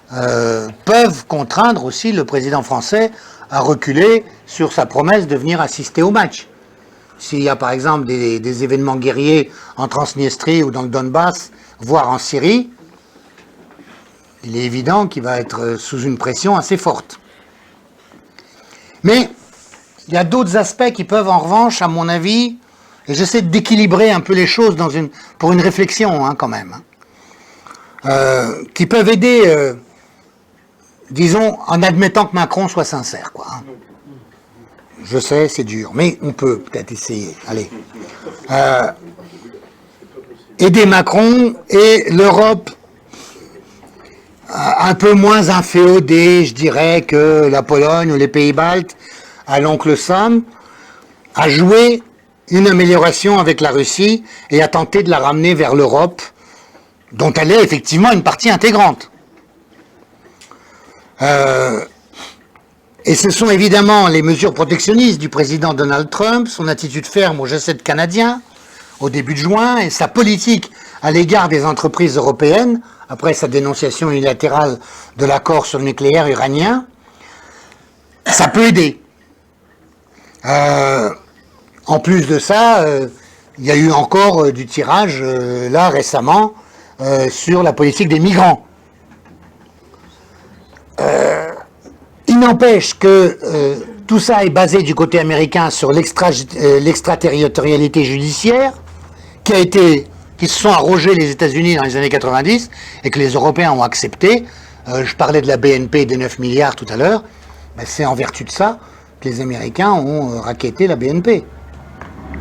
peuvent contraindre aussi le président français à reculer sur sa promesse de venir assister au match. S'il y a par exemple des événements guerriers en Transnistrie ou dans le Donbass, voire en Syrie, il est évident qu'il va être sous une pression assez forte. Mais il y a d'autres aspects qui peuvent en revanche, à mon avis, et j'essaie d'équilibrer un peu les choses pour une réflexion hein, quand même, qui peuvent aider, disons, en admettant que Macron soit sincère, quoi. Hein. Je sais, c'est dur, mais on peut peut-être essayer. Allez. Aider Macron et l'Europe un peu moins inféodée, je dirais, que la Pologne ou les Pays-Baltes, à l'oncle Sam, à jouer une amélioration avec la Russie et à tenter de la ramener vers l'Europe, dont elle est effectivement une partie intégrante. Et ce sont évidemment les mesures protectionnistes du président Donald Trump, son attitude ferme au G7 canadien au début de juin et sa politique à l'égard des entreprises européennes après sa dénonciation unilatérale de l'accord sur le nucléaire iranien. Ça peut aider. En plus de ça, il y a eu encore du tirage là récemment sur la politique des migrants. Il n'empêche que tout ça est basé du côté américain sur l'extraterritorialité judiciaire qui se sont arrogés les États-Unis dans les années 90 et que les Européens ont accepté. Je parlais de la BNP des 9 milliards tout à l'heure. Ben, c'est en vertu de ça que les Américains ont racketté la BNP.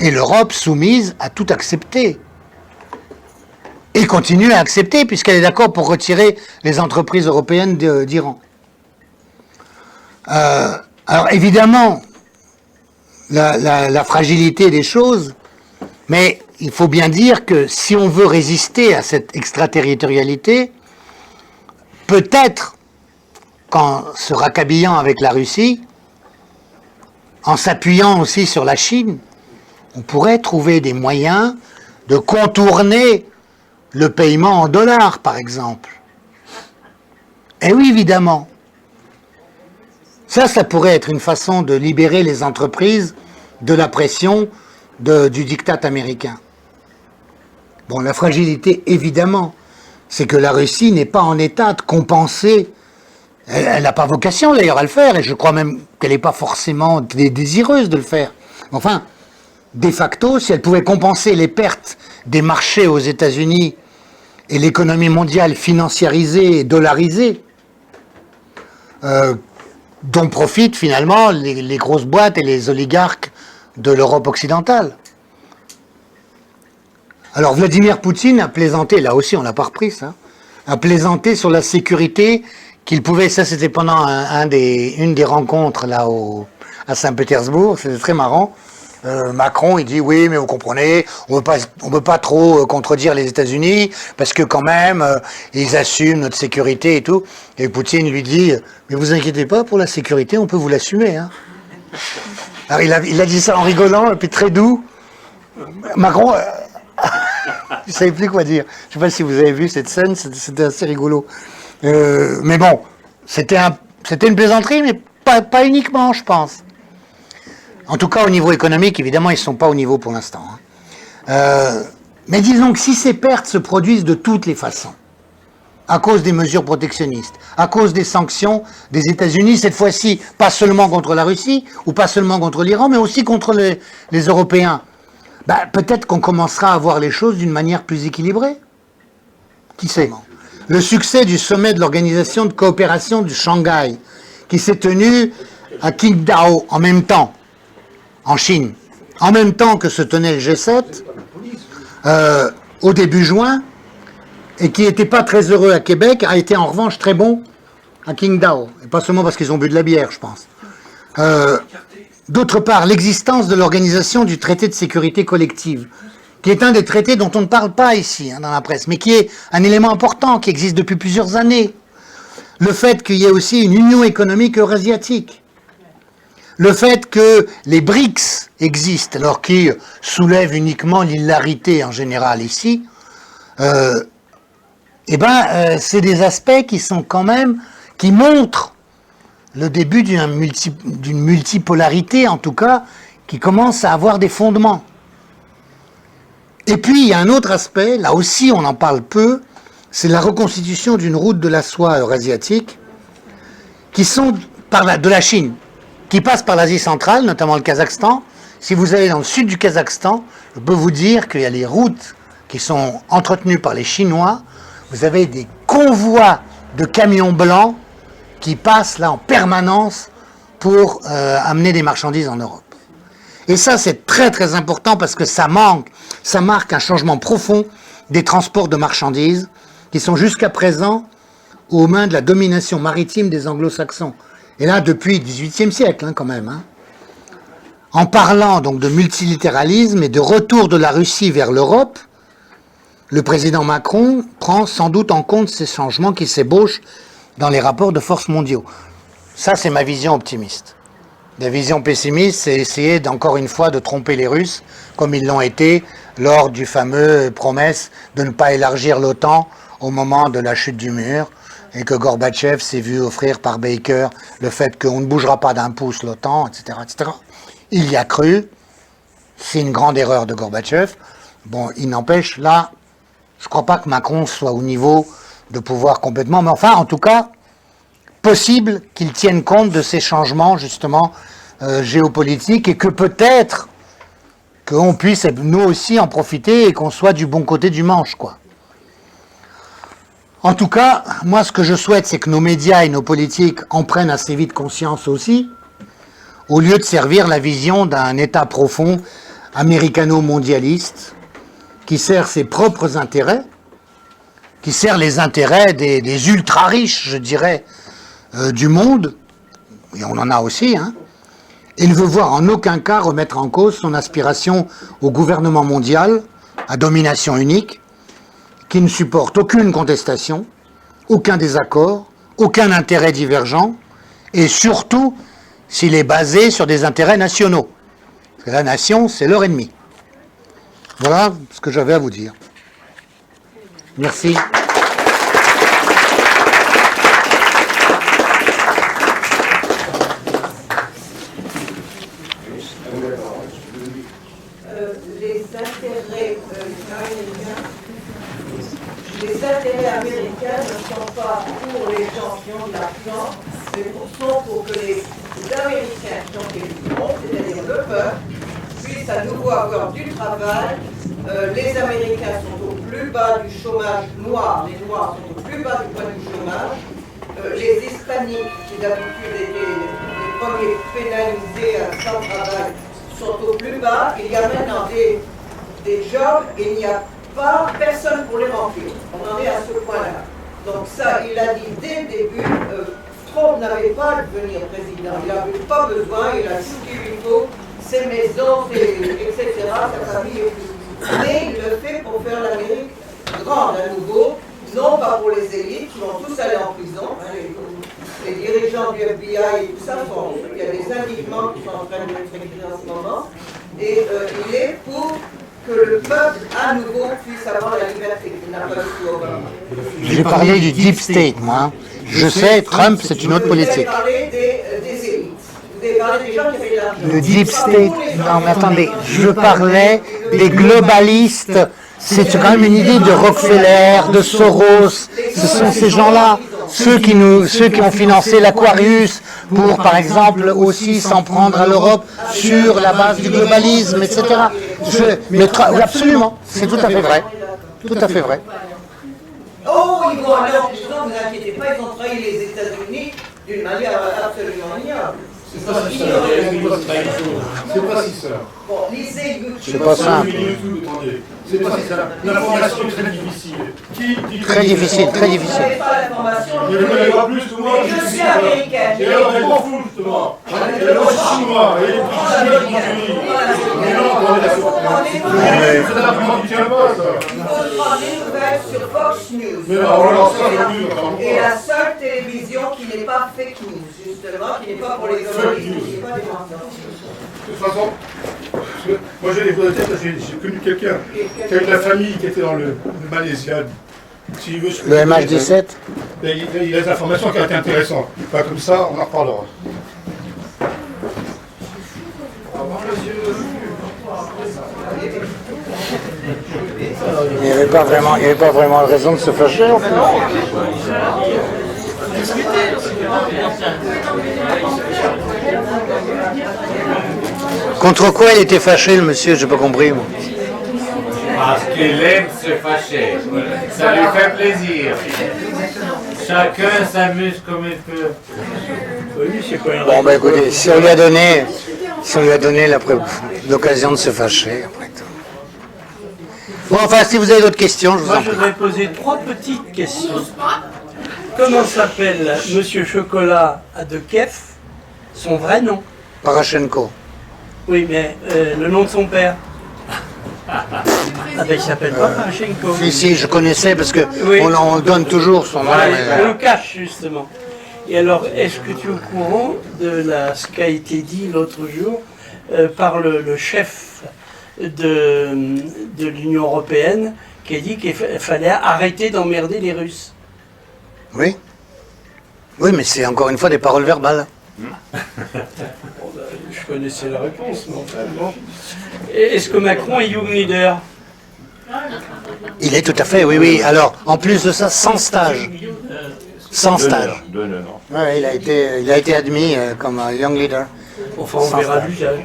Et l'Europe soumise a tout accepté. Et continue à accepter puisqu'elle est d'accord pour retirer les entreprises européennes d'Iran. Alors évidemment, la fragilité des choses, mais il faut bien dire que si on veut résister à cette extraterritorialité, peut-être qu'en se raccabillant avec la Russie, en s'appuyant aussi sur la Chine, on pourrait trouver des moyens de contourner le paiement en dollars, par exemple. Et oui, évidemment. Ça pourrait être une façon de libérer les entreprises de la pression du diktat américain. Bon, la fragilité, évidemment, c'est que la Russie n'est pas en état de compenser. Elle n'a pas vocation, d'ailleurs, à le faire, et je crois même qu'elle n'est pas forcément désireuse de le faire. Enfin, de facto, si elle pouvait compenser les pertes des marchés aux États-Unis et l'économie mondiale financiarisée et dollarisée, dont profitent finalement les grosses boîtes et les oligarques de l'Europe occidentale. Alors Vladimir Poutine a plaisanté, là aussi on l'a pas repris ça, a plaisanté sur la sécurité qu'il pouvait, ça c'était pendant une des rencontres là à Saint-Pétersbourg, c'était très marrant. Macron, il dit oui, mais vous comprenez, on veut pas trop contredire les États-Unis parce que quand même ils assument notre sécurité et tout. Et Poutine lui dit mais vous inquiétez pas pour la sécurité, on peut vous l'assumer. Hein. Alors il a dit ça en rigolant et puis très doux. Macron, je savais plus quoi dire. Je sais pas si vous avez vu cette scène, c'était assez rigolo. Mais bon, c'était une plaisanterie, mais pas uniquement, je pense. En tout cas, au niveau économique, évidemment, ils ne sont pas au niveau pour l'instant. Mais disons que si ces pertes se produisent de toutes les façons, à cause des mesures protectionnistes, à cause des sanctions des États-Unis, cette fois-ci, pas seulement contre la Russie, ou pas seulement contre l'Iran, mais aussi contre les Européens, peut-être qu'on commencera à voir les choses d'une manière plus équilibrée. Qui sait? Le succès du sommet de l'Organisation de coopération du Shanghai, qui s'est tenu à Qingdao en même temps, en Chine, en même temps que se tenait le G7, au début juin, et qui n'était pas très heureux à Québec, a été en revanche très bon à Qingdao. Et pas seulement parce qu'ils ont bu de la bière, je pense. D'autre part, l'existence de l'Organisation du traité de sécurité collective, qui est un des traités dont on ne parle pas ici, dans la presse, mais qui est un élément important, qui existe depuis plusieurs années. Le fait qu'il y ait aussi une union économique eurasiatique. Le fait que les BRICS existent, alors qui soulèvent uniquement l'hilarité en général ici, c'est des aspects qui sont quand même, qui montrent le début d'une multipolarité, en tout cas, qui commence à avoir des fondements. Et puis, il y a un autre aspect, là aussi on en parle peu, c'est la reconstitution d'une route de la soie eurasiatique, qui sont de la Chine, qui passe par l'Asie centrale, notamment le Kazakhstan. Si vous allez dans le sud du Kazakhstan, je peux vous dire qu'il y a les routes qui sont entretenues par les Chinois. Vous avez des convois de camions blancs qui passent là en permanence pour amener des marchandises en Europe. Et ça, c'est très très important parce que ça marque un changement profond des transports de marchandises qui sont jusqu'à présent aux mains de la domination maritime des anglo-saxons. Et là, depuis le XVIIIe siècle, quand même. En parlant donc de multilatéralisme et de retour de la Russie vers l'Europe, le président Macron prend sans doute en compte ces changements qui s'ébauchent dans les rapports de force mondiaux. Ça, c'est ma vision optimiste. La vision pessimiste, c'est essayer encore une fois de tromper les Russes, comme ils l'ont été lors du fameux promesse de ne pas élargir l'OTAN au moment de la chute du mur, et que Gorbatchev s'est vu offrir par Baker le fait qu'on ne bougera pas d'un pouce l'OTAN, etc., etc. Il y a cru, c'est une grande erreur de Gorbatchev. Bon, il n'empêche, là, je ne crois pas que Macron soit au niveau de pouvoir complètement, mais enfin, en tout cas, possible qu'il tienne compte de ces changements, justement, géopolitiques, et que peut-être qu'on puisse, nous aussi, en profiter et qu'on soit du bon côté du manche, quoi. En tout cas, moi, ce que je souhaite, c'est que nos médias et nos politiques en prennent assez vite conscience aussi, au lieu de servir la vision d'un État profond, américano-mondialiste, qui sert ses propres intérêts, qui sert les intérêts des ultra-riches, je dirais, du monde, et on en a aussi, et ne veut voir en aucun cas remettre en cause son aspiration au gouvernement mondial, à domination unique, qui ne supporte aucune contestation, aucun désaccord, aucun intérêt divergent, et surtout s'il est basé sur des intérêts nationaux. Parce que la nation, c'est leur ennemi. Voilà ce que j'avais à vous dire. Merci. Les intérêts américains ne sont pas pour les champions de l'argent, mais sont pour que les Américains qui ont été bons, c'est-à-dire le peuple, puissent à nouveau avoir du travail. Les Américains sont au plus bas du chômage noir, les Noirs sont au plus bas du point du chômage. Les Hispaniques, qui d'habitude étaient les premiers pénalisés sans travail, sont au plus bas. Il y a maintenant des jobs et il n'y a pas personne pour les remplir. On en est à ce point-là. Donc ça, il a dit dès le début, Trump n'avait pas à devenir président. Il n'avait pas besoin, il a tout ce qu'il lui faut, ses maisons, etc., sa famille et tout. Mais il le fait pour faire l'Amérique grande à nouveau, non pas pour les élites qui vont tous aller en prison. Les dirigeants du FBI et tout ça, il y a des indictments qui sont en train de être écrits en ce moment. Et il est pour que le peuple, à nouveau, puisse avoir la liberté qu'il n'a pas du tout Obama. J'ai parlé du deep state, moi. Je sais, Trump, c'est une autre politique. Vous avez parlé des élites. Vous avez parlé des gens qui avaient de l'argent. Le deep state. Non, mais attendez, je parlais des globalistes. C'est quand même une idée de Rockefeller, de Soros. Ce sont ces gens-là, ceux qui ont financé l'Aquarius pour, par exemple, aussi s'en prendre à l'Europe sur la base du globalisme, etc. Oui, absolument, c'est tout à fait vrai. Tout à fait vrai. Oh, ils vont aller en prison, ne vous inquiétez pas, ils ont trahi les États-Unis d'une manière absolument ignoble. C'est pas si simple. C'est pas si simple. Bon, lisez YouTube. C'est pas simple. C'est pas si simple. L'information est très difficile. Très difficile, très Vous difficile. n'avez pas l'information. Je ne connais pas plus que moi. Je suis américaine. Et alors, elle m'en fout, justement. Elle est aussi chinois. Elle est plus chinoise que États-Unis. Mais non, on est là. C'est un argument qui tient pas, ça. Il faut prendre des nouvelles sur Fox News. Mais non, alors ça, je ne Et la seule télévision qui n'est pas fake news, justement, qui n'est pas pour les Fake qui news. n'est pas des mensonges. De toute façon, moi j'ai des voix de tête, j'ai connu quelqu'un qui avait de la famille qui était dans le Malaysia. Si veut, Le MH17. il a des informations qui ont été intéressantes. Pas comme ça, on en reparlera. Il n'y avait pas vraiment raison de se fâcher. En fait. Contre quoi il était fâché, le monsieur? J'ai pas compris, moi. Parce qu'il aime se fâcher. Ça lui fait plaisir. Chacun s'amuse comme il peut. Bon, ben écoutez, si on lui a donné l'occasion de se fâcher, après tout. Bon, enfin, si vous avez d'autres questions, je vous Moi, en je prie. voudrais poser 3 petites questions. Comment s'appelle Monsieur Chocolat de Kiev? Son vrai nom? Parachenko. Oui, mais le nom de son père? Ah ben, il s'appelle pas Parachenko. Si, je connaissais parce que Oui. on donne toujours son nom. On le cache, justement. Et alors, est-ce que tu es au courant de ce qui a été dit l'autre jour par le chef de l'Union européenne qui a dit qu'il fallait arrêter d'emmerder les Russes? Oui. Oui, mais c'est encore une fois des paroles verbales. Je connaissais la réponse, mais enfin, bon. Est-ce que Macron est Young Leader? Il est tout à fait, oui, oui. Alors, en plus de ça, sans stage. Sans stage. Donneur. Ouais, il a été admis comme un young leader. Enfin, on verra l'usage.